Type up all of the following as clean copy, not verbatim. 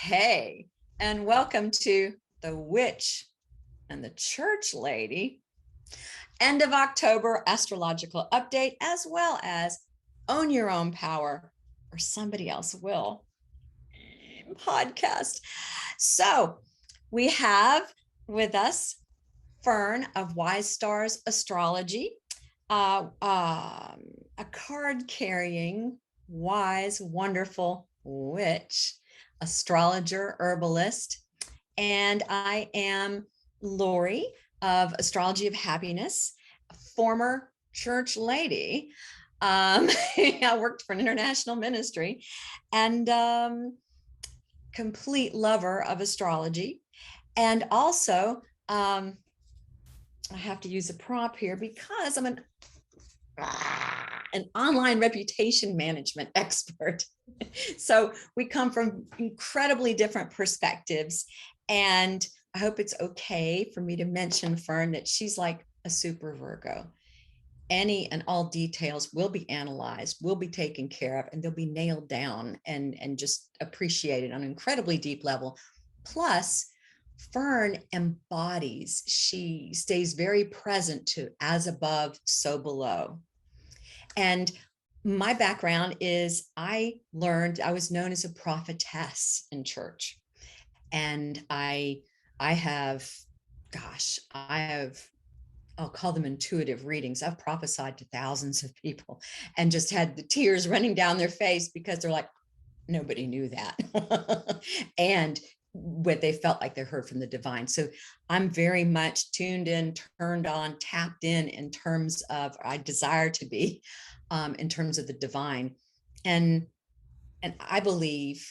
Hey, and welcome to the Witch and the Church Lady end of October astrological update, as well as Own Your Own Power or Somebody Else Will podcast. So we have with us Fern of Wise Stars Astrology, a card carrying, wise, wonderful witch, astrologer, herbalist. And I am Lori of Astrology of Happiness, a former church lady. I worked for an international ministry and complete lover of astrology. And also, I have to use a prop here because I'm an online reputation management expert. So we come from incredibly different perspectives. And I hope it's okay for me to mention Fern that she's like a super Virgo. Any and all details will be analyzed, will be taken care of, and they'll be nailed down and just appreciated on an incredibly deep level. Plus, Fern embodies, she stays very present to as above, so below. And my background is I was known as a prophetess in church. And I have, I'll call them intuitive readings. I've prophesied to thousands of people and just had the tears running down their face because they're like, nobody knew that. And what they felt like they heard from the divine. So I'm very much tuned in, turned on, tapped in terms of, I desire to be, in terms of the divine. And I believe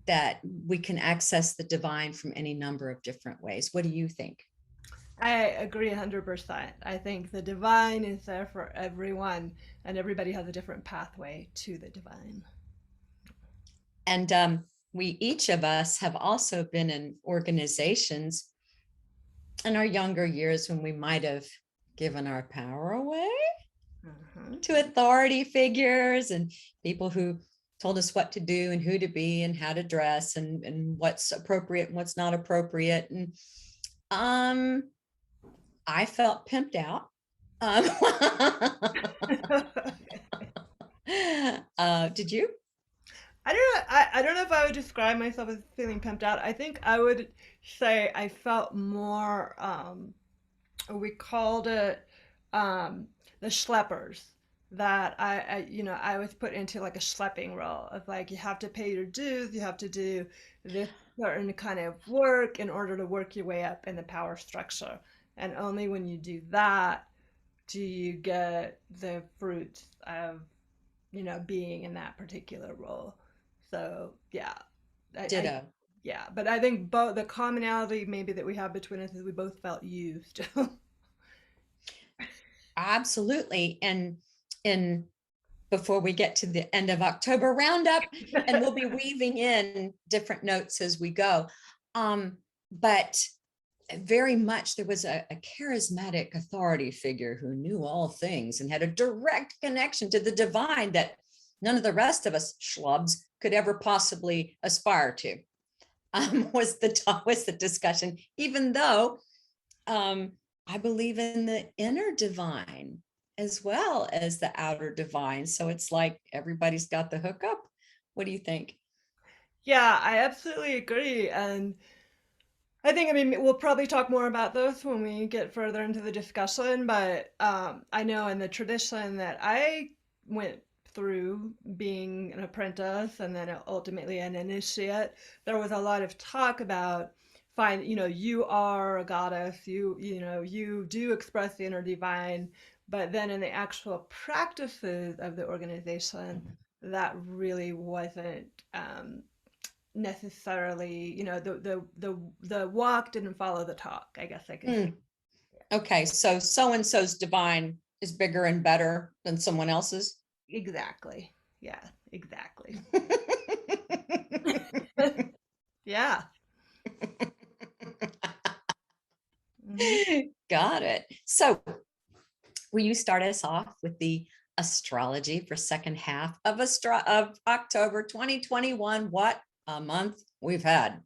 that we can access the divine from any number of different ways. What do you think? I agree 100%. I think the divine is there for everyone, and everybody has a different pathway to the divine. And we, each of us, have also been in organizations in our younger years when we might have given our power away to authority figures and people who told us what to do and who to be and how to dress and what's appropriate and what's not appropriate. And I felt pimped out. Did you? I don't know. I don't know if I would describe myself as feeling pimped out. I think I would say I felt more. We called it the schleppers. That I was put into like a schlepping role of like you have to pay your dues, you have to do this certain kind of work in order to work your way up in the power structure, and only when you do that do you get the fruits of being in that particular role. So yeah, I Ditto. yeah, but I think both the commonality maybe that we have between us is we both felt used. Absolutely. And in before we get to the end of October roundup, and we'll be weaving in different notes as we go. But very much there was a charismatic authority figure who knew all things and had a direct connection to the divine that none of the rest of us schlubs could ever possibly aspire to. Was the discussion, even though I believe in the inner divine as well as the outer divine. So it's like everybody's got the hookup. What do you think? Yeah, I absolutely agree. And I mean, we'll probably talk more about those when we get further into the discussion. But I know in the tradition that I went through being an apprentice and then ultimately an initiate, there was a lot of talk about you are a goddess, you do express the inner divine, but then in the actual practices of the organization, that really wasn't necessarily, the walk didn't follow the talk, I guess I could say. Okay, so and so's divine is bigger and better than someone else's. Exactly. Yeah, exactly. Yeah. Hmm. Got it. So will you start us off with the astrology for second half of October 2021? What a month we've had.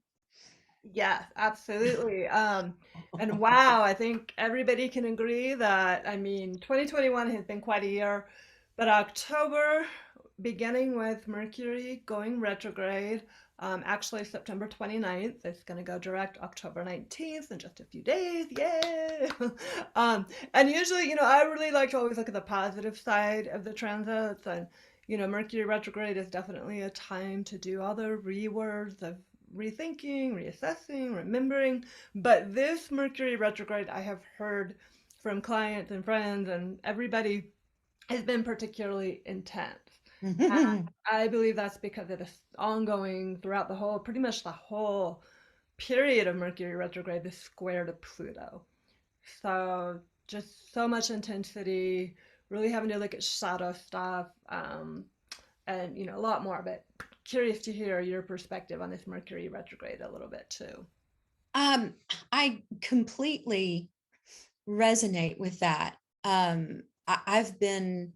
Yes, absolutely. And wow, I think everybody can agree that, I mean, 2021 has been quite a year, but October, beginning with Mercury going retrograde, actually September 29th, it's going to go direct October 19th in just a few days. Yay! And usually, I really like to always look at the positive side of the transits, and Mercury retrograde is definitely a time to do all the rewords of rethinking, reassessing, remembering. But this Mercury retrograde, I have heard from clients and friends and everybody, has been particularly intense. I believe that's because it is ongoing throughout the whole, pretty much the whole period of Mercury retrograde, the square to Pluto. So just so much intensity, really having to look at shadow stuff, and a lot more. But curious to hear your perspective on this Mercury retrograde a little bit too. Um, I completely resonate with that. I've been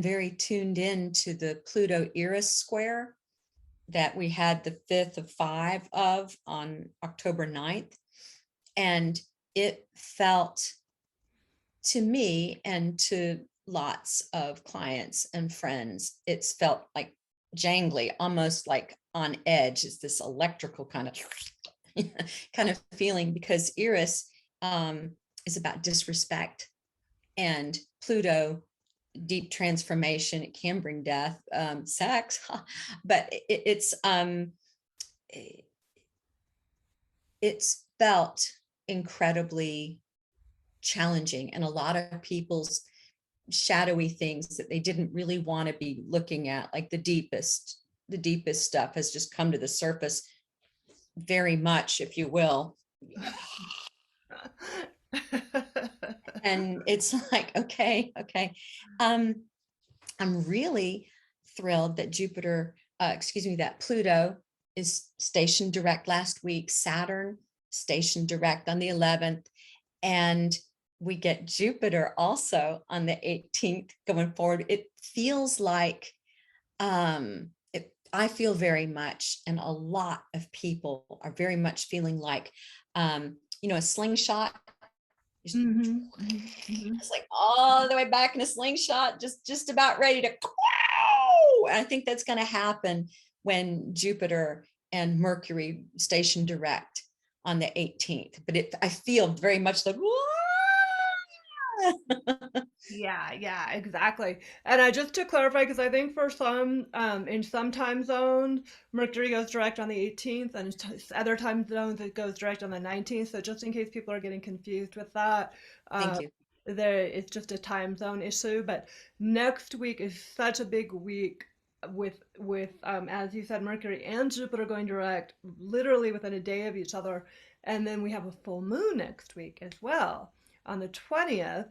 very tuned in to the Pluto Eris square that we had the 5th of 5 of on October 9th. And it felt to me and to lots of clients and friends, it's felt like jangly, almost like on edge. It's this electrical kind of kind of feeling, because Eris is about disrespect, and Pluto, deep transformation. It can bring death, sex, but it's felt incredibly challenging, and a lot of people's shadowy things that they didn't really want to be looking at, like the deepest stuff has just come to the surface very much, if you will. And it's like, okay. um I'm really thrilled that that Pluto is stationed direct last week, Saturn stationed direct on the 11th, and we get Jupiter also on the 18th going forward. It feels like, I feel very much, and a lot of people are very much feeling like, a slingshot. Mhm, mhm, mhm. It's like all the way back in a slingshot, just about ready to. And I think that's going to happen when Jupiter and Mercury station direct on the 18th. But I feel very much like. Yeah, yeah, exactly. And I just to clarify, because I think for some, in some time zones, Mercury goes direct on the 18th, and other time zones it goes direct on the 19th. So just in case people are getting confused with that, Thank uh, you. it's just a time zone issue. But next week is such a big week with as you said, Mercury and Jupiter going direct, literally within a day of each other, and then we have a full moon next week as well on the 20th.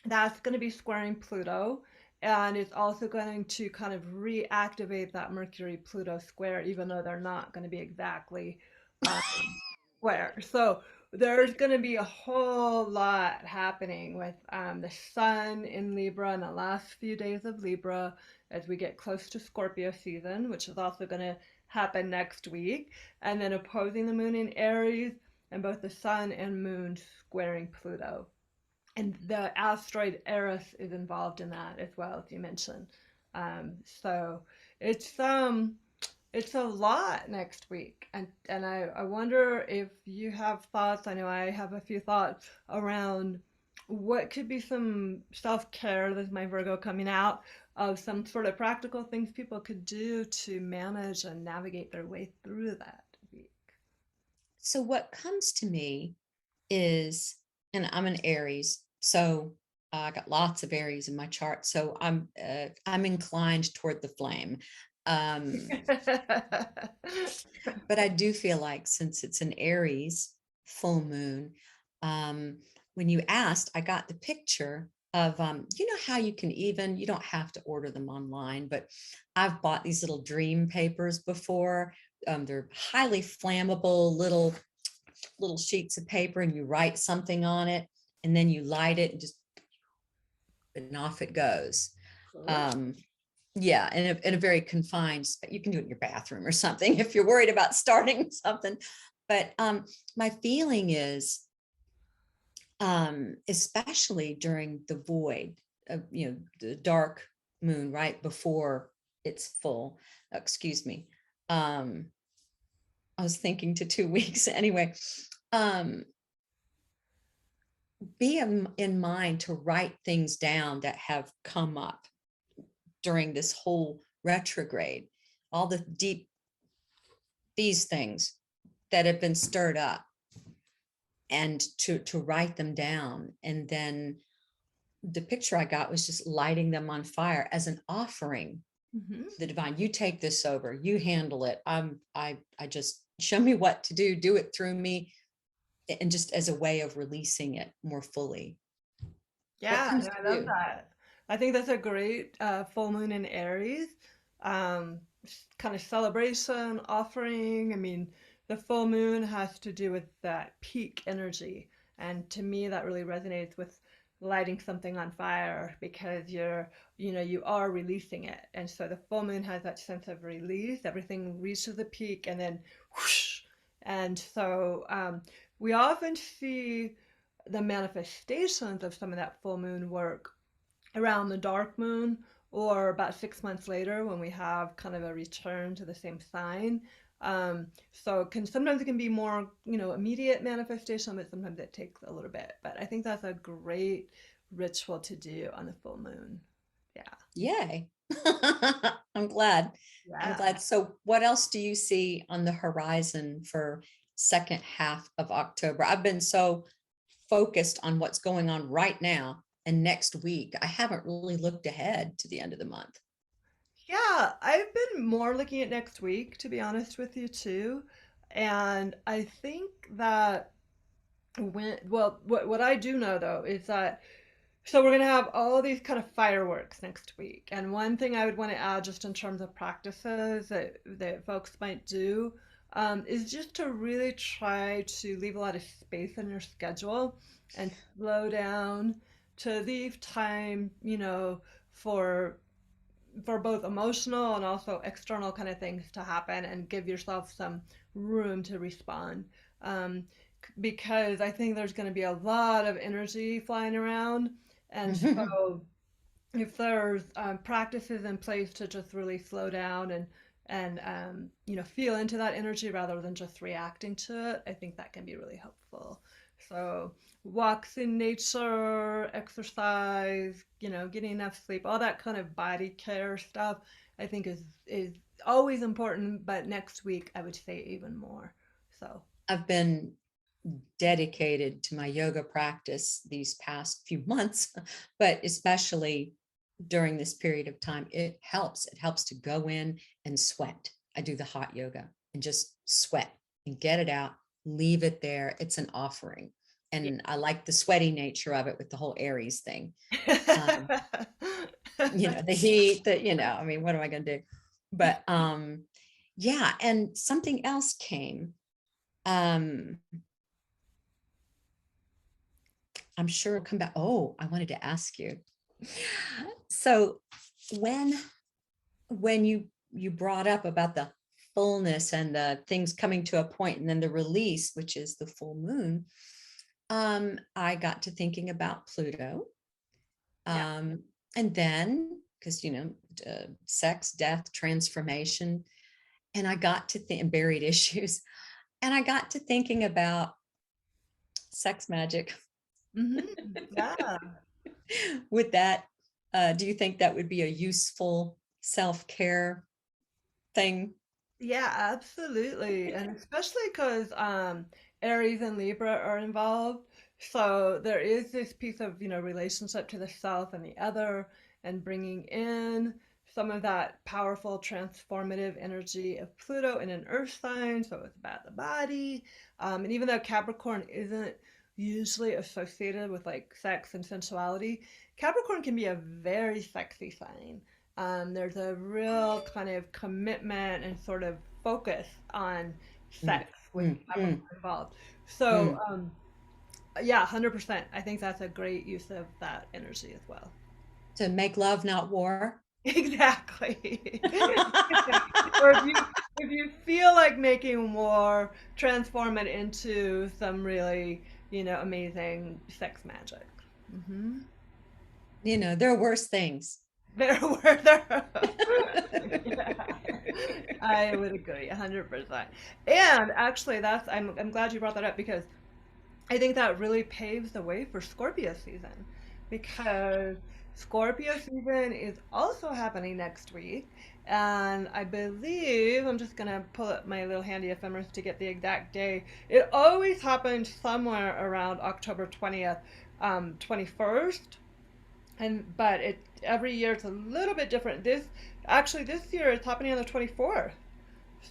That's going to be squaring Pluto, and it's also going to kind of reactivate that Mercury Pluto square, even though they're not going to be exactly um, square. So there's going to be a whole lot happening with the Sun in Libra in the last few days of Libra as we get close to Scorpio season, which is also going to happen next week, and then opposing the Moon in Aries, and both the Sun and Moon squaring Pluto, and the asteroid Eris is involved in that as well, as you mentioned. So it's um it's a lot next week, and I wonder if you have thoughts. I know I have a few thoughts around what could be some self-care. There's my Virgo coming out, of some sort of practical things people could do to manage and navigate their way through that week. So what comes to me is, and I'm an Aries, so I got lots of Aries in my chart, so I'm inclined toward the flame. Um, but I do feel like, since it's an Aries full moon, um, when you asked, I got the picture of, how you don't have to order them online, but I've bought these little dream papers before. They're highly flammable little sheets of paper, and you write something on it, and then you light it and off it goes. Cool. Um, Yeah, in a very confined space. You can do it in your bathroom or something if you're worried about starting something. But my feeling is, especially during the void of, the dark moon right before it's full. Excuse me. Um, I was thinking to 2 weeks anyway. Um, be in mind to write things down that have come up during this whole retrograde, all the deep, these things that have been stirred up, and to write them down. And then the picture I got was just lighting them on fire as an offering Hmm. to the divine. You take this over, you handle it. I just, show me what to do it through me, and just as a way of releasing it more fully. What Yeah, comes no, to I love you? that. I think that's a great full moon in Aries. Kind of celebration, offering. I mean, the full moon has to do with that peak energy. And to me, that really resonates with lighting something on fire because you are releasing it. And so the full moon has that sense of release. Everything reaches the peak and then whoosh. And so we often see the manifestations of some of that full moon work around the dark moon or about 6 months later when we have kind of a return to the same sign. So sometimes it can be more, immediate manifestation, but sometimes it takes a little bit. But I think that's a great ritual to do on the full moon. Yeah. Yay. I'm glad. I'm Yeah. glad. So what else do you see on the horizon for second half of October? I've been so focused on what's going on right now and next week. I haven't really looked ahead to the end of the month. Yeah, I've been more looking at next week, to be honest with you, too. And I think that what I do know though is that so we're gonna have all these kind of fireworks next week, and one thing I would want to add, just in terms of practices that folks might do, is just to really try to leave a lot of space in your schedule and slow down, to leave time, for both emotional and also external kind of things to happen, and give yourself some room to respond. Um, because I think there's going to be a lot of energy flying around. And so if there's practices in place to just really slow down and feel into that energy rather than just reacting to it, I think that can be really helpful. So walks in nature, exercise, getting enough sleep, all that kind of body care stuff, I think is always important, but next week I would say even more. So I've been dedicated to my yoga practice these past few months, but especially during this period of time, it helps. It helps to go in and sweat. I do the hot yoga and just sweat and get it out, leave it there. It's an offering. yeah. And I like the sweaty nature of it with the whole Aries thing. Um, the heat, I mean, what am I going to do? But yeah, and something else came. Um, I'm sure it'll come back. Oh, I wanted to ask you. So when when you brought up about the fullness and the things coming to a point and then the release, which is the full moon, I got to thinking about Pluto. Yeah. Um, and then, because sex, death, transformation, and I got to think, and buried issues, and I got to thinking about sex magic. Yeah. With that, do you think that would be a useful self-care thing? Yeah, absolutely. And especially because Aries and Libra are involved. So there is this piece of, relationship to the self and the other, and bringing in some of that powerful transformative energy of Pluto in an earth sign. So it's about the body. And even though Capricorn isn't usually associated with like sex and sensuality, Capricorn can be a very sexy sign. There's a real kind of commitment and sort of focus on Mm, sex with mm, mm, Capricorn involved. So, mm. yeah, 100%. I think that's a great use of that energy as well. To make love, not war. Exactly. Or if you feel like making war, transform it into some really, amazing sex magic. Hmm. There are worse things. There were there. Yeah, I would agree 100%. And actually, I'm glad you brought that up because I think that really paves the way for Scorpio season because Scorpio season is also happening next week. And I believe, I'm just going to pull up my little handy ephemeris to get the exact day. It always happens somewhere around October 20th, 21st. But every year it's a little bit different. This year it's happening on the 24th.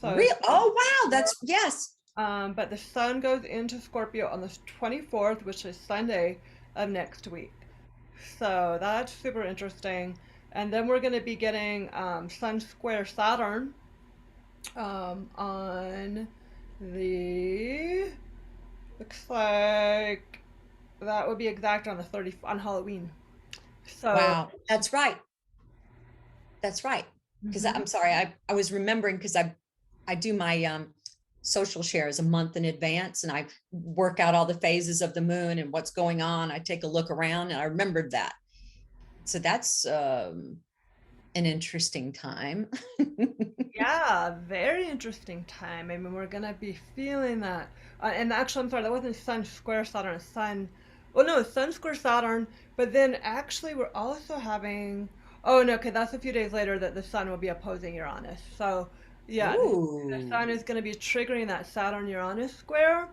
So Real? Oh, wow. That's yes. but the sun goes into Scorpio on the 24th, which is Sunday of next week. So that's super interesting. And then we're going to be getting Sun square Saturn on the, looks like that would be exact on the 30th on Halloween. So, Wow. That's right. That's right. Because mhm. I'm sorry, I was remembering because I do my social shares a month in advance and I work out all the phases of the moon and what's going on. I take a look around and I remembered that. So that's an interesting time. Yeah, very interesting time. I mean, we're gonna be feeling that. And actually, I'm sorry, that wasn't Sun square Saturn. It's Sun. Well, no, it's Sun square Saturn. But then actually, we're also having. Oh no, okay, that's a few days later that the Sun will be opposing Uranus. So yeah, the Ooh. Sun is gonna be triggering that Saturn Uranus square.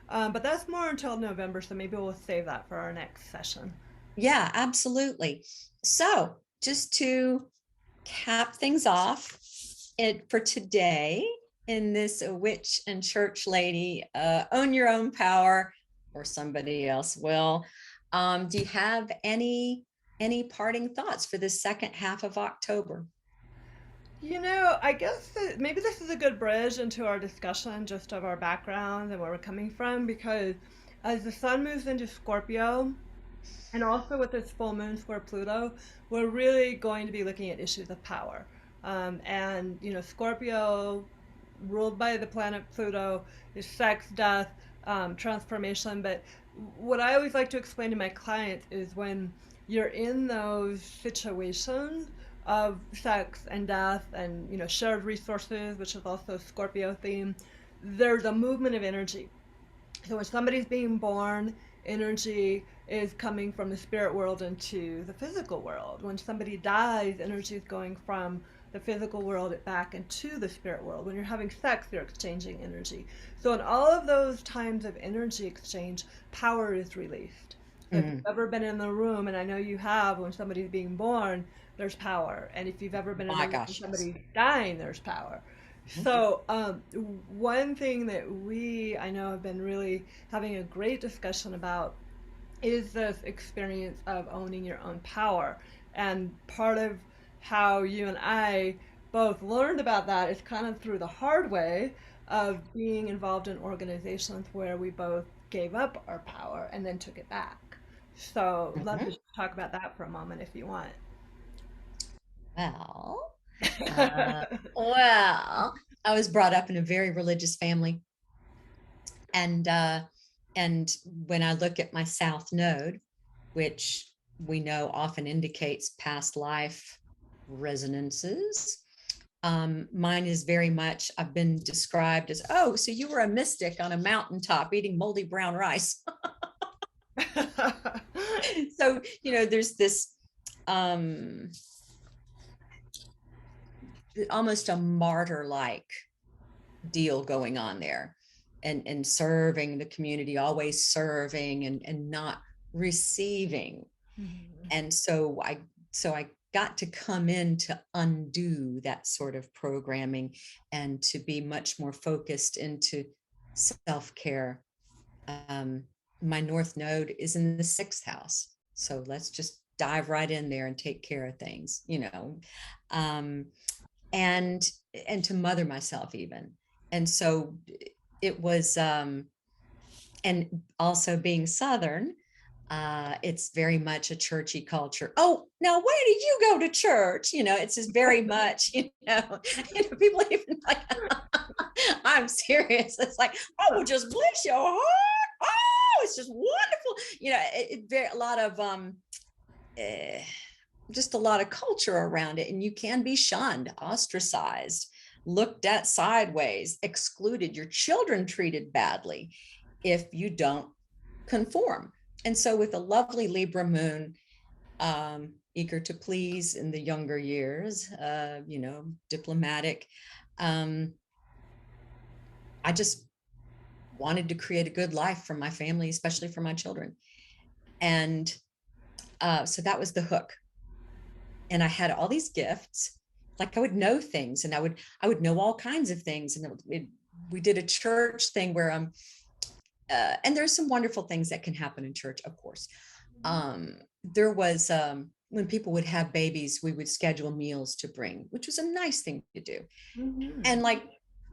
But that's more until November, so maybe we'll save that for our next session. Yeah, absolutely. So just to cap things off it for today in this witch and church lady, own your own power, or somebody else will. Do you have any parting thoughts for the second half of October? I guess that maybe this is a good bridge into our discussion just of our background and where we're coming from because as the sun moves into Scorpio and also with this full moon square Pluto, we're really going to be looking at issues of power. Scorpio, ruled by the planet Pluto, is sex, death, transformation. But what I always like to explain to my clients is when you're in those situations of sex and death and shared resources, which is also a Scorpio theme, there's a movement of energy. So when somebody's being born, energy is coming from the spirit world into the physical world. When somebody dies, energy is going from the physical world back into the spirit world. When you're having sex, you're exchanging energy. So in all of those times of energy exchange, power is released. So if you've Mm, ever been in the room, and I know you have, when somebody's being born, there's power. And if you've ever been in the my room when gosh, yes. somebody's dying, there's power. Mhm. So, one thing that I know, have been really having a great discussion about is this experience of owning your own power. And part of how you and I both learned about that is kind of through the hard way of being involved in organizations where we both gave up our power and then took it back. So, love Mhm. to talk about that for a moment if you want. Well, uh, well, I was brought up in a very religious family, and when I look at my South Node, which we know often indicates past life resonances. Mine is very much, I've been described as, oh, so you were a mystic on a mountaintop eating moldy brown rice. So, there's this um, almost a martyr like deal going on there and serving the community, always serving and not receiving. Mhm. And so I got to come in to undo that sort of programming and to be much more focused into self-care. um, my north node is in the sixth house, so let's just dive right in there and take care of things, um, and and to mother myself even. And so it was and also being southern, It's very much a churchy culture. Oh, now where did you go to church? It's just very much, people even like, I'm serious. It's like, oh, well, just bless your heart. Oh, it's just wonderful. Very a lot of just a lot of culture around it, and you can be shunned, ostracized, looked at sideways, excluded, your children treated badly if you don't conform. And so with a lovely Libra moon, eager to please in the younger years, diplomatic, I just wanted to create a good life for my family, especially for my children. And so that was the hook. And I had all these gifts. Like, I would know things, and I would know all kinds of things. And we did a church thing where and there's some wonderful things that can happen in church, of course. There was when people would have babies, we would schedule meals to bring, which was a nice thing to do. And like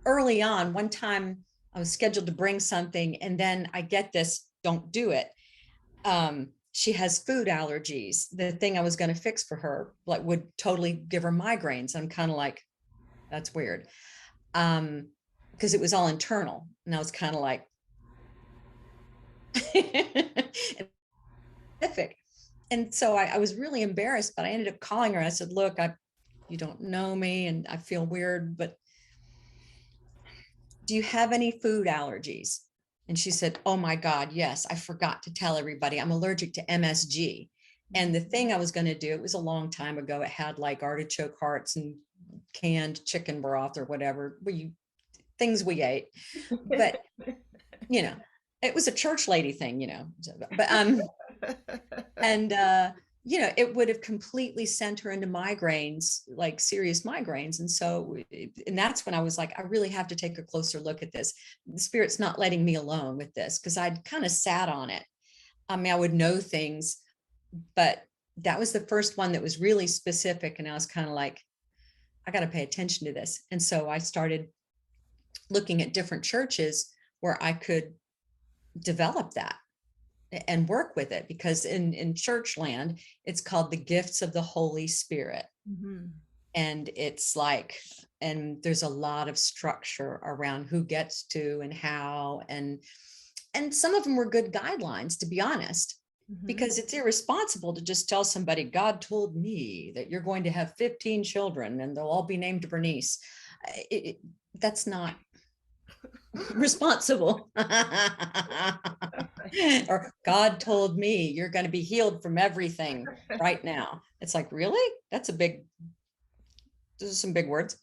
early on, one time I was scheduled to bring something, and then I get this, don't do it. She has food allergies. The thing I was going to fix for her would totally give her migraines. I'm kind of like, that's weird. Because it was all internal. And I was kind of like, and so I was really embarrassed, but I ended up calling her. I said, look, you don't know me and I feel weird, but do you have any food allergies? And she said, oh my God, yes, I forgot to tell everybody I'm allergic to MSG. And the thing I was going to do, it was a long time ago. It had like artichoke hearts and canned chicken broth or whatever, things we ate. But, it was a church lady thing, but, and, it would have completely sent her into migraines, like serious migraines. And so, and that's when I was like, I really have to take a closer look at this. The spirit's not letting me alone with this, because I'd kind of sat on it. I mean, I would know things, but that was the first one that was really specific. And I was kind of like, I got to pay attention to this. And so I started looking at different churches where I could develop that and work with it, because in church land, it's called the gifts of the Holy Spirit. And it's like, and there's a lot of structure around who gets to and how, and some of them were good guidelines, to be honest, because it's irresponsible to just tell somebody, God told me that you're going to have 15 children and they'll all be named Bernice. That's not responsible. Or God told me you're going to be healed from everything right now. It's like, really? Those are some big words,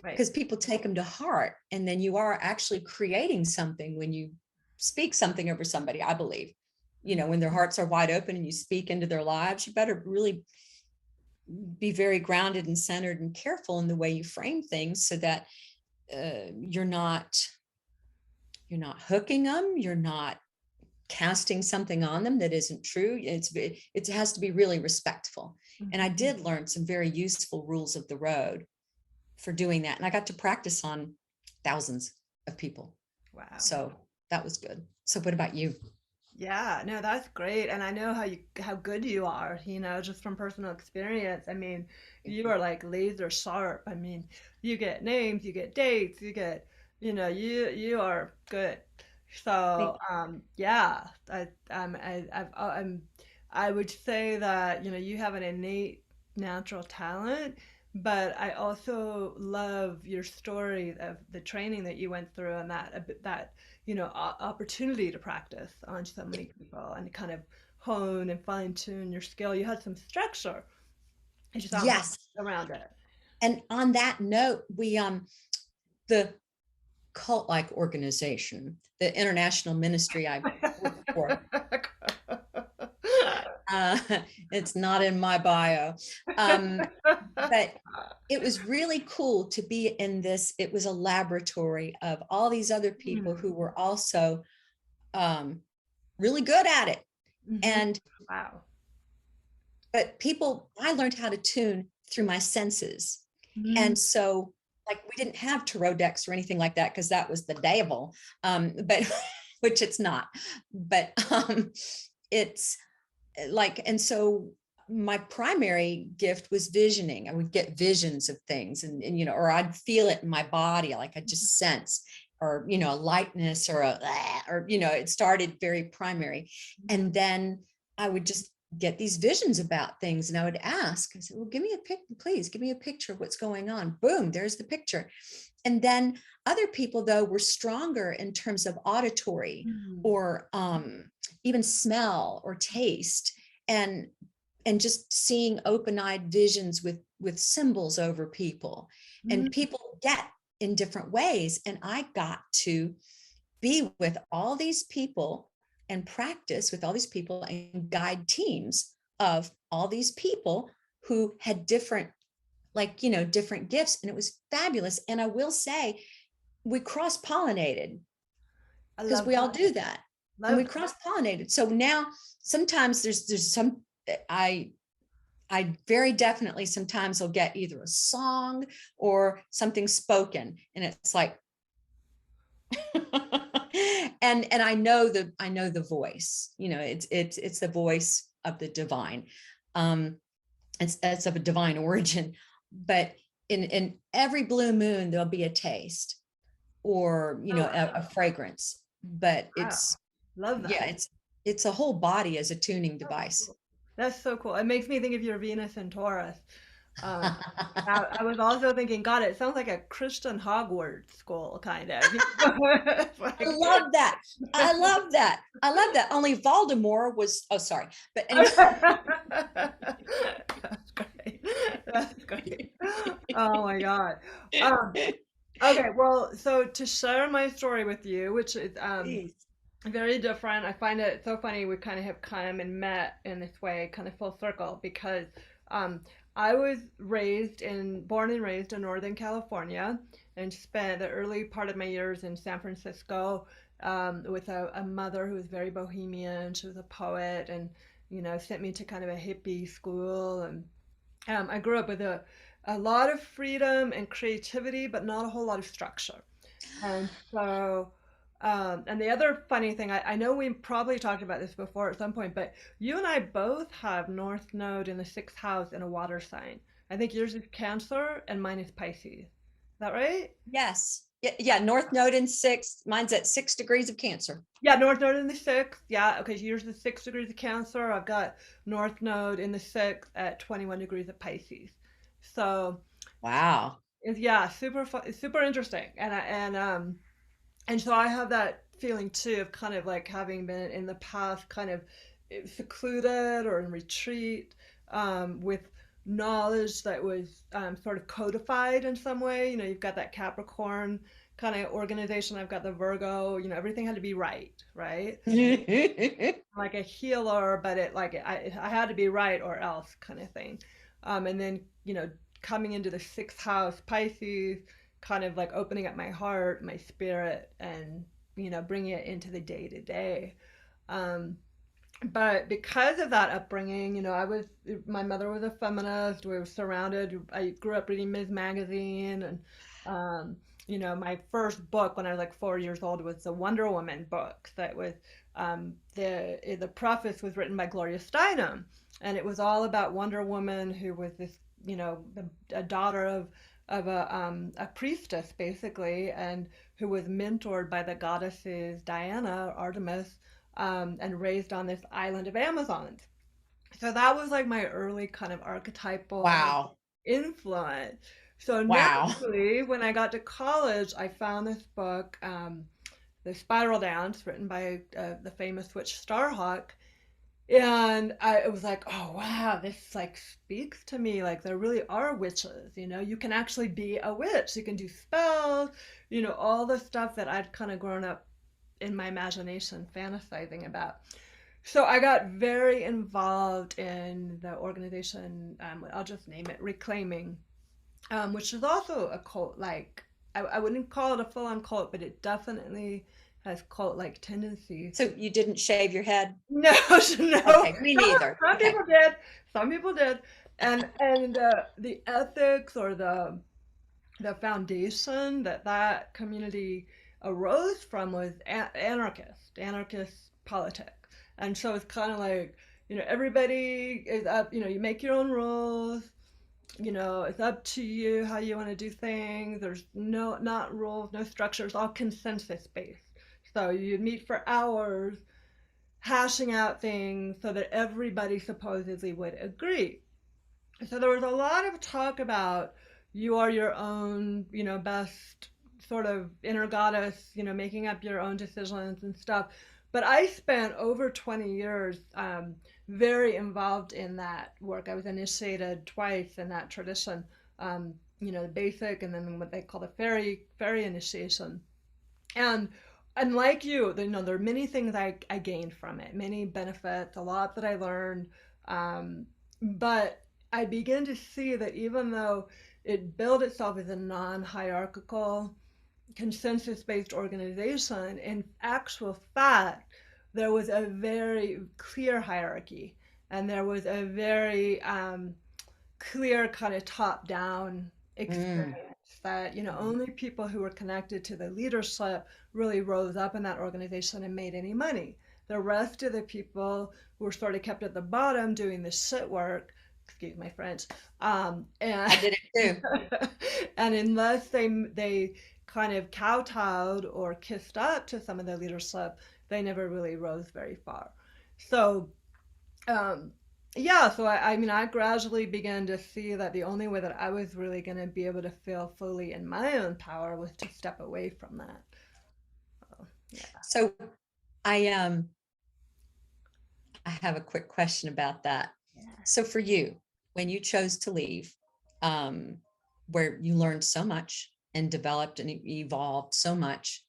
because people take them to heart. And then you are actually creating something when you speak something over somebody, I believe. When their hearts are wide open and you speak into their lives, you better really be very grounded and centered and careful in the way you frame things, so that you're not hooking them, you're not casting something on them that isn't true. It has to be really respectful. And I did learn some very useful rules of the road for doing that. And I got to practice on thousands of people. Wow. So that was good. So what about you? Yeah, no, that's great. And I know how good you are, just from personal experience. I mean, you are like laser sharp. I mean, you get names, you get dates, you get, you are good. So, yeah, I would say that, you have an innate natural talent, but I also love your story of the training that you went through, and that opportunity to practice on so many people and kind of hone and fine tune your skill. You had some structure. You just Yes. around it. And on that note, we the cult-like organization, the international ministry I work for. It's not in my bio. But it was really cool to be in this. It was a laboratory of all these other people who were also really good at it. And wow. But I learned how to tune through my senses. And so, like, we didn't have tarot decks or anything like that, because that was the devil, but which it's not. But it's like, and so my primary gift was visioning. I would get visions of things, and you know, or I'd feel it in my body, like I just sense, or you know, a lightness, or or you know, it started very primary, and then I would just get these visions about things, and I would ask, I said, well, give me a picture, please give me a picture of what's going on. Boom, there's the picture. And then other people, though, were stronger in terms of auditory, or even smell or taste, and just seeing open-eyed visions with symbols over people. And people get in different ways. And I got to be with all these people and practice with all these people and guide teams of all these people who had different, like, you know, different gifts. And it was fabulous. And I will say, we cross-pollinated, I because love we all that. do that. And Love we that. cross-pollinated. So now sometimes there's some, I very definitely sometimes will get either a song or something spoken, and it's like, and I know the voice, you know, it's the voice of the divine. It's of a divine origin, but in every blue moon there'll be a taste, or you know, a fragrance, but Wow. it's, Love yeah, that. it's a whole body as a tuning Oh, device. cool. That's so cool. It makes me think of your Venus and Taurus. I was also thinking, God, it sounds like a Christian Hogwarts school, kind of. It's I like, love that. I love that. I love that. Only Voldemort was, oh, sorry. But anyway. that's great. That's great. Oh my God. Um, okay, well, so to share my story with you, which is Please. very different. I find it so funny we kind of have come and met in this way, kind of full circle, because um, I was born and raised in Northern California, and spent the early part of my years in San Francisco, with a mother who was very bohemian. She was a poet, and you know, sent me to kind of a hippie school, and I grew up with a lot of freedom and creativity, but not a whole lot of structure. And so, and the other funny thing, I know we probably talked about this before at some point, but you and I both have North Node in the sixth house in a water sign. I think yours is Cancer and mine is Pisces. Is that right? Yes. Yeah, yeah. North Node in six. Mine's at 6 degrees of Cancer. Yeah, North Node in the sixth. Yeah, okay, yours is 6 degrees of Cancer. I've got North Node in the sixth at 21 degrees of Pisces. So, Wow. yeah, super interesting. And so I have that feeling too of kind of like having been in the past kind of secluded or in retreat, with knowledge that was sort of codified in some way. You know, you've got that Capricorn kind of organization. I've got the Virgo. You know, everything had to be right, right? Like a healer, but I had to be right or else kind of thing. And then, you know, coming into the sixth house, Pisces, kind of like opening up my heart, my spirit, and, you know, bringing it into the day to day. Um, but because of that upbringing, you know, my mother was a feminist. We were surrounded. I grew up reading Ms. Magazine, and, um, you know, my first book when I was like 4 years old was the Wonder Woman book. That was the preface was written by Gloria Steinem, and it was all about Wonder Woman, who was this, you know, a daughter of a priestess basically, and who was mentored by the goddesses Diana, Artemis, and raised on this island of Amazons. So that was like my early kind of archetypal Wow. influence. So Wow. naturally, when I got to college, I found this book, The Spiral Dance, written by the famous witch Starhawk. And it was like, oh wow, this like speaks to me. Like there really are witches, you know. You can actually be a witch. You can do spells, you know, all the stuff that I'd kind of grown up in my imagination fantasizing about. So I got very involved in the organization. I'll just name it Reclaiming, which is also a cult. Like I wouldn't call it a full-on cult, but it definitely has cult-like tendencies. So you didn't shave your head? No, no. Okay, me neither. Some Okay. people did. Some people did. And the ethics or the foundation that community arose from was anarchist politics. And so it's kind of like, everybody is up, you make your own rules, it's up to you how you want to do things. There's not rules, no structure. It's all consensus based. So you meet for hours hashing out things so that everybody supposedly would agree. So there was a lot of talk about you are your own, best sort of inner goddess, making up your own decisions and stuff. But I spent over 20 years very involved in that work. I was initiated twice in that tradition, the basic and then what they call the fairy initiation. And and like you, there are many things I gained from it, many benefits, a lot that I learned. But I began to see that even though it billed itself as a non-hierarchical, consensus-based organization, in actual fact, there was a very clear hierarchy, and there was a very clear kind of top-down Mm. experience that only people who were connected to the leadership really rose up in that organization and made any money. The rest of the people were sort of kept at the bottom doing the shit work, excuse my French, and I did it too. and unless they kind of kowtowed or kissed up to some of the leadership, they never really rose very far. So um, yeah, so I mean, I gradually began to see that the only way that I was really going to be able to feel fully in my own power was to step away from that. So, yeah. So I I have a quick question about that. So for you, when you chose to leave, um, where you learned so much and developed and evolved so much,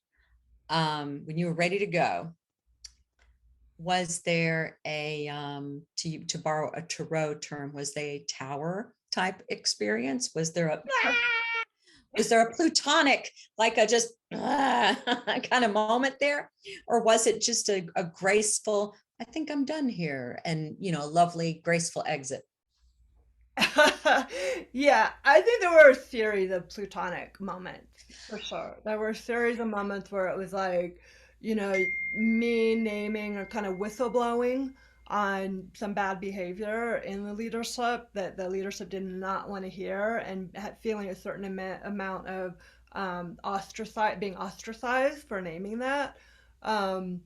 when you were ready to go, was there a to borrow a tarot term, was there a tower type experience? Was there a plutonic, like a just kind of moment there, or was it just a graceful, I think I'm done here, and a lovely graceful exit? Yeah, I think there were a series of plutonic moments for sure. There were a series of moments where it was like, you know, me naming or kind of whistleblowing on some bad behavior in the leadership that the leadership did not want to hear, and feeling a certain amount of being ostracized for naming that. Um,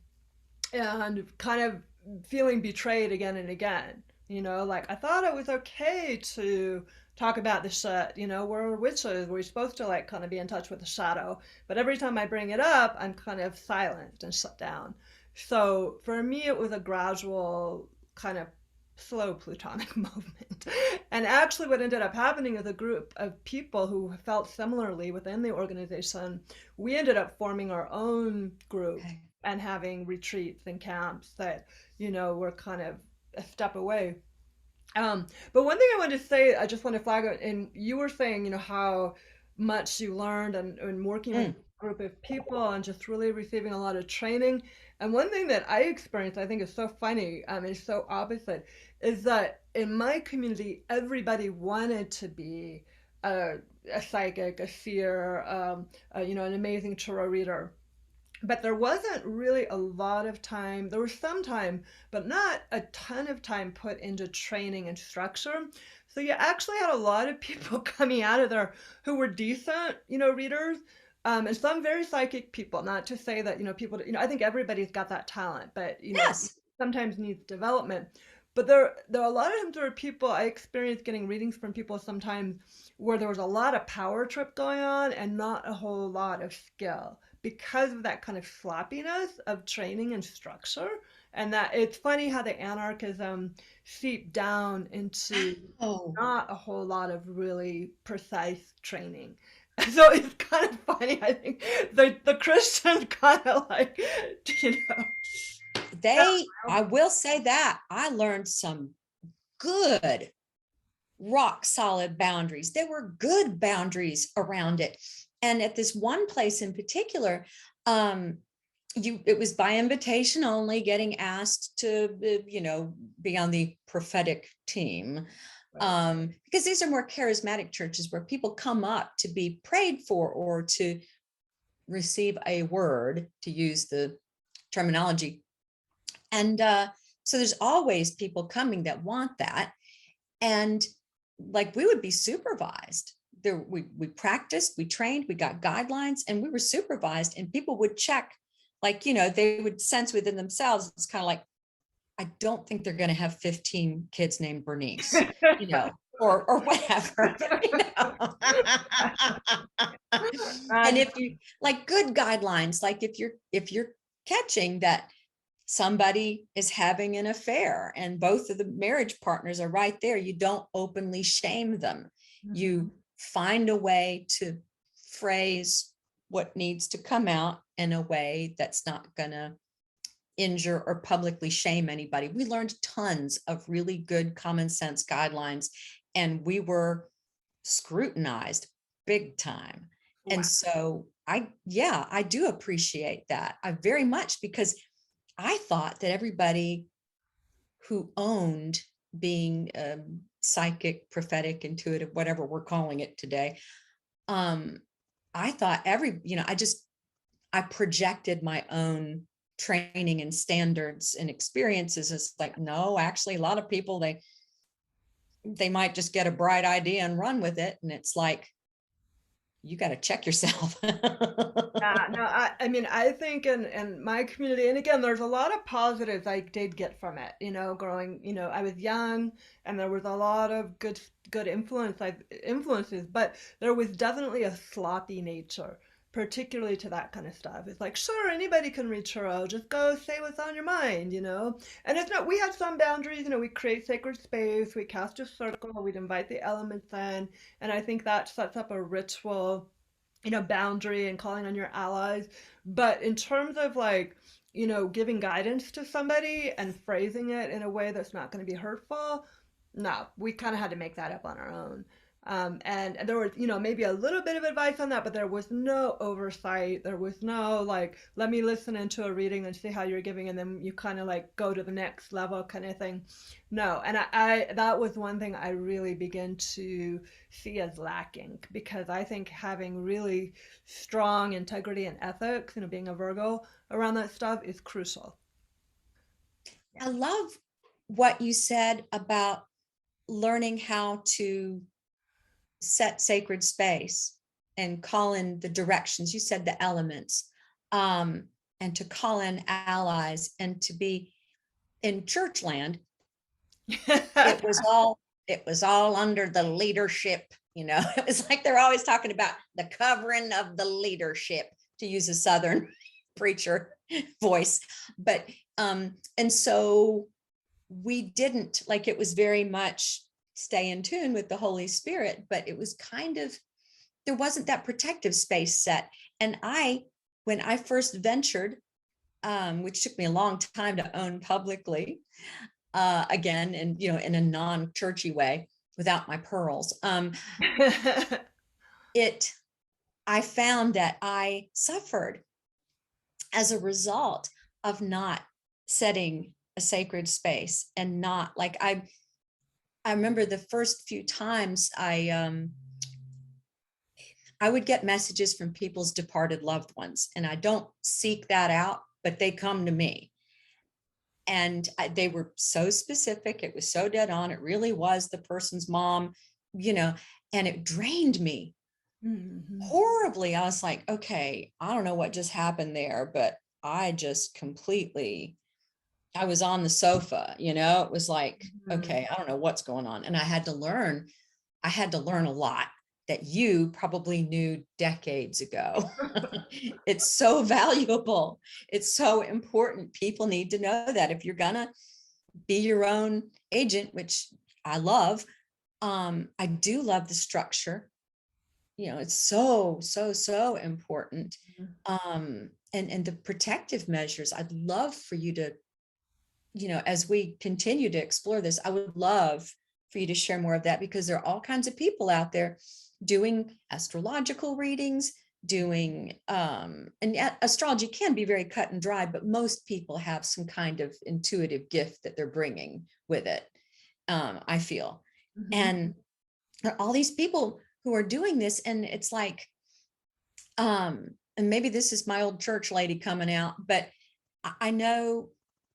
and kind of feeling betrayed again and again. Like I thought it was okay to talk about the shit. We're witches. We're supposed to like kind of be in touch with the shadow. But every time I bring it up, I'm kind of silenced and shut down. So for me, it was a gradual kind of slow plutonic movement. And actually, what ended up happening is a group of people who felt similarly within the organization, we ended up forming our own group Okay. and having retreats and camps that, were kind of a step away. But one thing I wanted to say, I just want to flag out, and you were saying, how much you learned and working with Mm. a group of people and just really receiving a lot of training. And one thing that I experienced, I think is so funny, is so opposite, is that in my community, everybody wanted to be a, a psychic, a seer, an amazing tarot reader, but there wasn't really a lot of time. There was some time, but not a ton of time put into training and structure. So you actually had a lot of people coming out of there who were decent, readers, and some very psychic people. Not to say that, people, I think everybody's got that talent, but, Yes. sometimes needs development. But there are a lot of times there are people I experienced getting readings from people sometimes where there was a lot of power trip going on and not a whole lot of skill because of that kind of sloppiness of training and structure. And that it's funny how the anarchism seeped down into Oh, not a whole lot of really precise training. So it's kind of funny. I think the Christians kind of like, you know, I will say that I learned some good rock solid boundaries. There were good boundaries around it. And at this one place in particular, it was by invitation only, getting asked to be on the prophetic team, because these are more charismatic churches where people come up to be prayed for or to receive a word, to use the terminology. And so there's always people coming that want that. And like we would be supervised. There, we practiced, we trained, we got guidelines, and we were supervised, and people would check, like, they would sense within themselves. It's kind of like, I don't think they're going to have 15 kids named Bernice, or whatever. And if you like good guidelines, like if you're catching that somebody is having an affair and both of the marriage partners are right there, you don't openly shame them. You find a way to phrase what needs to come out in a way that's not going to injure or publicly shame anybody. We learned tons of really good common sense guidelines, and we were scrutinized big time. Wow. And so I do appreciate that. I very much, because I thought that everybody who owned being psychic, prophetic, intuitive, whatever we're calling it today, I thought I projected my own training and standards and experiences. It's like, no, actually a lot of people, they might just get a bright idea and run with it. And it's like, you got to check yourself. Yeah, no, I mean, I think in my community, and again, there's a lot of positives I did get from it, growing, I was young and there was a lot of good influences, but there was definitely a sloppy nature, particularly to that kind of stuff. It's like, sure, anybody can read tarot, just go say what's on your mind, And it's not, we had some boundaries, we create sacred space, we cast a circle, we'd invite the elements in, and I think that sets up a ritual boundary and calling on your allies. But in terms of like, giving guidance to somebody and phrasing it in a way that's not going to be hurtful, no, we kind of had to make that up on our own. And there was, maybe a little bit of advice on that, but there was no oversight. There was no like, let me listen into a reading and see how you're giving, and then you kind of like go to the next level kind of thing. No, and I that was one thing I really began to see as lacking, because I think having really strong integrity and ethics, being a Virgo around that stuff is crucial. I love what you said about learning how to set sacred space and call in the directions. You said the elements, and to call in allies, and to be in church land. it was all under the leadership. It was like they're always talking about the covering of the leadership, to use a Southern preacher voice. But and so we didn't, like, it was very much stay in tune with the Holy Spirit, but it was kind of, there wasn't that protective space set. And when I first ventured, which took me a long time to own publicly, again, and in a non-churchy way, without my pearls, I found that I suffered as a result of not setting a sacred space, and not like I remember the first few times I would get messages from people's departed loved ones, and I don't seek that out, but they come to me. And they were so specific. It was so dead on. It really was the person's mom, and it drained me horribly. I was like, okay, I don't know what just happened there, but I just completely, I was on the sofa, it was like, okay, I don't know what's going on. And I had to learn a lot that you probably knew decades ago. It's so valuable. It's so important. People need to know that if you're gonna be your own agent, which I love, I do love the structure. It's so, so, so important. And the protective measures, I'd love for you to, as we continue to explore this, I would love for you to share more of that, because there are all kinds of people out there doing astrological readings, doing, and yet astrology can be very cut and dry, but most people have some kind of intuitive gift that they're bringing with it, I feel. And there are all these people who are doing this, and it's like, and maybe this is my old church lady coming out, but I know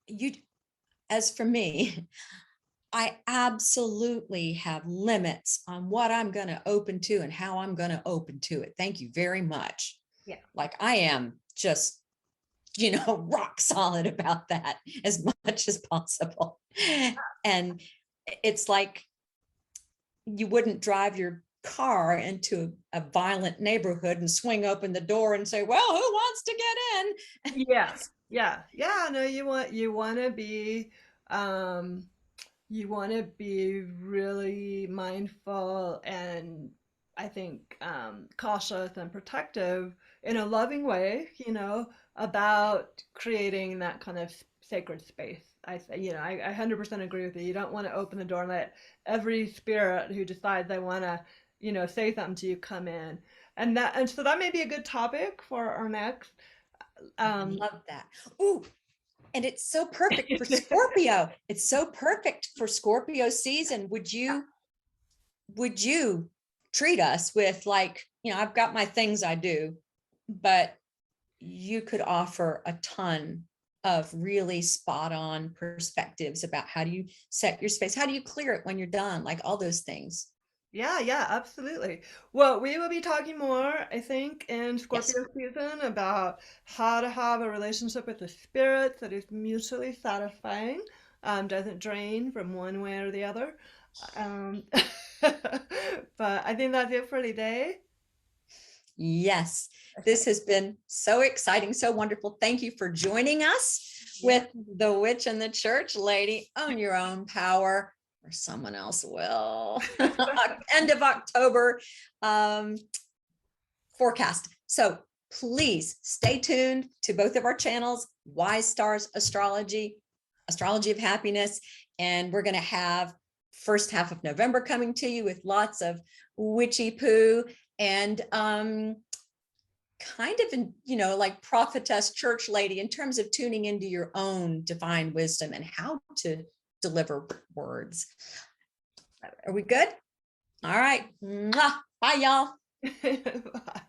you, as for me, I absolutely have limits on what I'm going to open to and how I'm going to open to it. Thank you very much. Yeah. Like I am just, rock solid about that as much as possible. And it's like you wouldn't drive your car into a violent neighborhood and swing open the door and say, well, who wants to get in? Yeah. Yeah. Yeah. No, you want to be um you want to be really mindful and I think cautious and protective in a loving way, about creating that kind of sacred space. I 100% agree with you. You don't want to open the door and let every spirit who decides they want to, say something to you come in. And so that may be a good topic for our next. I Um, love that. Ooh, and it's so perfect for Scorpio. It's so perfect for Scorpio season. Would you treat us with, like, I've got my things I do, but you could offer a ton of really spot on perspectives about how do you set your space? How do you clear it when you're done? Like all those things. Yeah, yeah, absolutely. Well, we will be talking more, I think, in Yes. Scorpio season about how to have a relationship with the spirits that is mutually satisfying, doesn't drain from one way or the other. Um, but I think that's it for today. Yes. This Okay. has been so exciting, so wonderful. Thank you for joining us Yeah. with The Witch and the Church Lady. Own your own power, or someone else will. End of October um, forecast. So please stay tuned to both of our channels, Wise Stars Astrology, Astrology of Happiness. And we're going to have first half of November coming to you with lots of witchy poo and kind of, like prophetess church lady in terms of tuning into your own divine wisdom and how to deliver words. Are we good? All right. Mwah. Bye, y'all. Bye.